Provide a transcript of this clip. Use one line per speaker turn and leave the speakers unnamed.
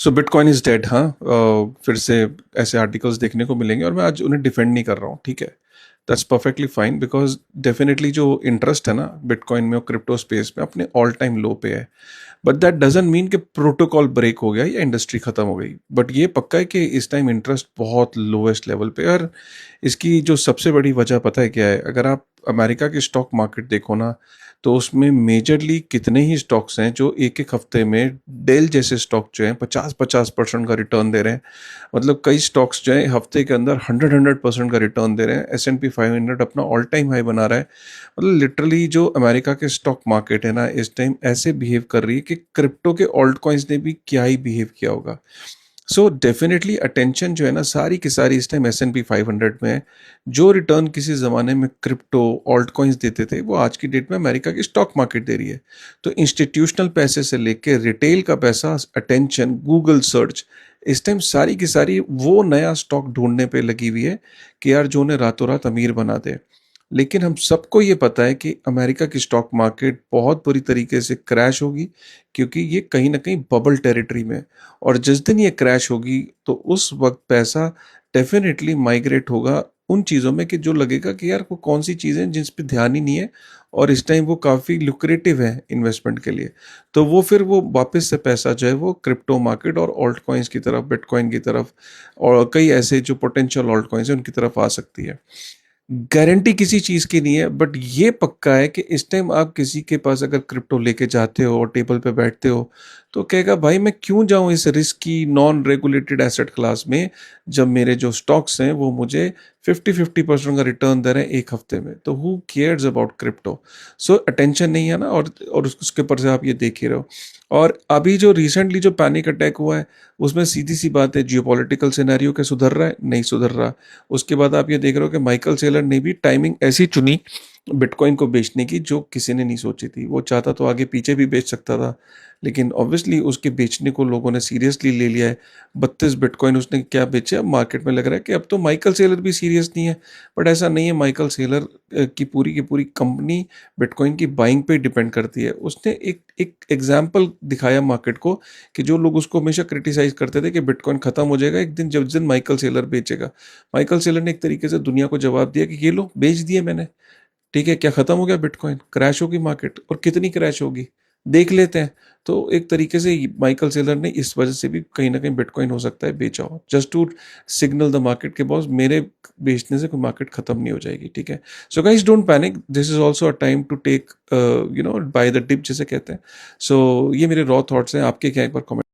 So bitcoin is dead, हाँ। फिर से ऐसे आर्टिकल्स देखने को मिलेंगे और मैं आज उन्हें डिफेंड नहीं कर रहा हूँ, ठीक है। That's perfectly fine because definitely जो इंटरेस्ट है ना बिटकॉइन में और क्रिप्टो स्पेस में अपने ऑल टाइम लो पे है। बट दैट डजंट मीन कि प्रोटोकॉल ब्रेक हो गया या इंडस्ट्री खत्म हो गई। बट ये पक्का है कि इस टाइम इंटरेस्ट बहुत लोएस्ट लेवल पे है। और इसकी जो सबसे बड़ी वजह पता है क्या है? अगर आप अमेरिका की स्टॉक मार्केट देखो ना, तो उसमें मेजरली कितने ही स्टॉक्स हैं जो एक एक हफ्ते में डेल जैसे स्टॉक जो हैं 50-50% का रिटर्न दे रहे हैं। मतलब कई स्टॉक्स जो हैं हफ्ते के अंदर 100% का रिटर्न दे रहे हैं। S&P 500 अपना ऑल टाइम हाई बना रहा है। मतलब लिटरली जो अमेरिका के स्टॉक मार्केट है ना इस टाइम ऐसे बिहेव कर रही है कि क्रिप्टो के ऑल्ट कॉइन्स ने भी क्या ही बिहेव किया होगा। सो डेफिनेटली अटेंशन जो है ना सारी की सारी इस टाइम S&P 500 में है। जो रिटर्न किसी ज़माने में क्रिप्टो ऑल्ट कॉइन्स देते थे वो आज की डेट में अमेरिका की स्टॉक मार्केट दे रही है। तो इंस्टीट्यूशनल पैसे से लेके रिटेल का पैसा, अटेंशन, गूगल सर्च, इस टाइम सारी की सारी वो नया स्टॉक ढूंढने पे लगी हुई है कि यार जो उन्हें रातों रात अमीर बना दे। लेकिन हम सबको ये पता है कि अमेरिका की स्टॉक मार्केट बहुत बुरी तरीके से क्रैश होगी, क्योंकि ये कहीं ना कहीं बबल टेरिटरी में है। और जिस दिन ये क्रैश होगी तो उस वक्त पैसा डेफिनेटली माइग्रेट होगा उन चीज़ों में कि जो लगेगा कि यार वो कौन सी चीज़ें जिस पे ध्यान ही नहीं है और इस टाइम वो काफ़ी लुक्रेटिव है इन्वेस्टमेंट के लिए। तो वो फिर वो वापस से पैसा जो है वो क्रिप्टो मार्केट और ऑल्ट कॉइन्स की तरफ, बिटकॉइन की तरफ और कई ऐसे जो पोटेंशियल ऑल्ट कॉइन्स हैं उनकी तरफ आ सकती है। गारंटी किसी चीज़ की नहीं है, बट ये पक्का है कि इस टाइम आप किसी के पास अगर क्रिप्टो लेके जाते हो और टेबल पे बैठते हो तो कहेगा भाई मैं क्यों जाऊं इस risky non regulated asset class में, जब मेरे जो स्टॉक्स हैं वो मुझे 50-50% का रिटर्न दे रहे हैं एक हफ्ते में। तो who cares about crypto? So attention नहीं है ना, और उसके ऊपर से आप ये देख ही रहे हो। और अभी जो रिसेंटली जो पैनिक अटैक हुआ है उसमें सीधी सी बात है, जियोपॉलिटिकल सिनेरियो क्या सुधर रहा है? नहीं सुधर रहा। उसके बाद आप ये देख रहे हो कि माइकल सेलर ने भी टाइमिंग ऐसी चुनी बिटकॉइन को बेचने की जो किसी ने नहीं सोची थी। वो चाहता तो आगे पीछे भी बेच सकता था, लेकिन ऑब्वियसली उसके बेचने को लोगों ने सीरियसली ले लिया है। 32 बिटकॉइन उसने क्या बेचे? अब मार्केट में लग रहा है कि अब तो माइकल सेलर भी सीरियस नहीं है। बट ऐसा नहीं है। माइकल सेलर की पूरी कंपनी बिटकॉइन की बाइंग पे डिपेंड करती है। उसने एक एक एग्जाम्पल दिखाया मार्केट को कि जो लोग उसको हमेशा क्रिटिसाइज करते थे कि बिटकॉइन खत्म हो जाएगा एक दिन, जब जिस दिन माइकल सेलर बेचेगा। माइकल सेलर ने एक तरीके से दुनिया को जवाब दिया कि ये लो बेच दिए मैंने। ठीक है, क्या खत्म हो गया? बिटकॉइन क्रैश होगी मार्केट, और कितनी क्रैश होगी देख लेते हैं। तो एक तरीके से माइकल सेलर ने इस वजह से भी कहीं ना कहीं बिटकॉइन हो सकता है बेचा हो, just to signal the market के बॉस मेरे बेचने से कोई मार्केट खत्म नहीं हो जाएगी। ठीक है। So guys don't panic, this is also a time to take buy the dip जिसे कहते हैं। सो ये मेरे रॉ थॉट्स हैं, आपके क्या? एक बार कमेंट